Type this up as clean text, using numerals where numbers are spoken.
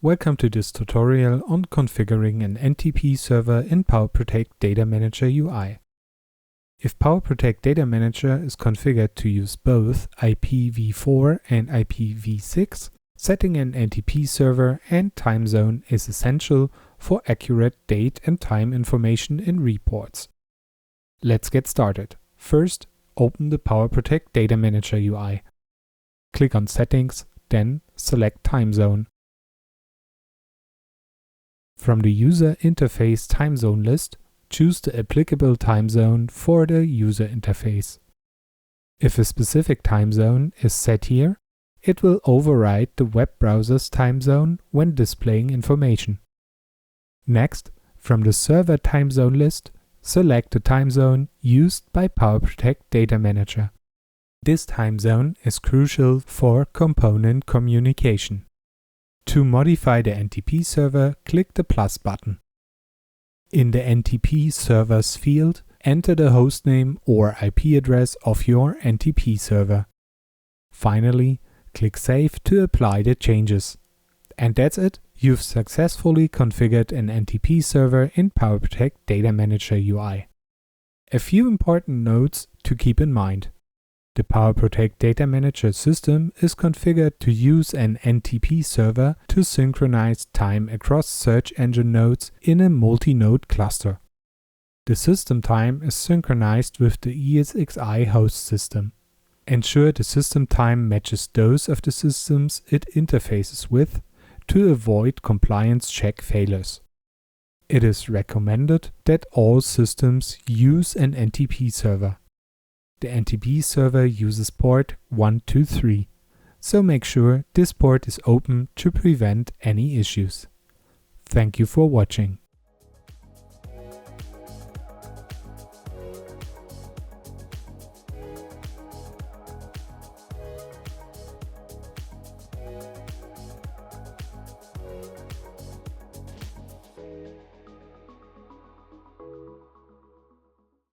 Welcome to this tutorial on configuring an NTP server in PowerProtect Data Manager UI. If PowerProtect Data Manager is configured to use both IPv4 and IPv6, setting an NTP server and time zone is essential for accurate date and time information in reports. Let's get started. First, open the PowerProtect Data Manager UI. Click on Settings, then select Time Zone. From the User Interface Time Zone list, choose the applicable time zone for the user interface. If a specific time zone is set here, it will override the web browser's time zone when displaying information. Next, from the Server Time Zone list, select the time zone used by PowerProtect Data Manager. This time zone is crucial for component communication. To modify the NTP server, click the plus button. In the NTP Servers field, enter the hostname or IP address of your NTP server. Finally, click Save to apply the changes. And that's it. You've successfully configured an NTP server in PowerProtect Data Manager UI. A few important notes to keep in mind. The PowerProtect Data Manager system is configured to use an NTP server to synchronize time across search engine nodes in a multi-node cluster. The system time is synchronized with the ESXi host system. Ensure the system time matches those of the systems it interfaces with to avoid compliance check failures. It is recommended that all systems use an NTP server. The NTP server uses port 123, so make sure this port is open to prevent any issues. Thank you for watching.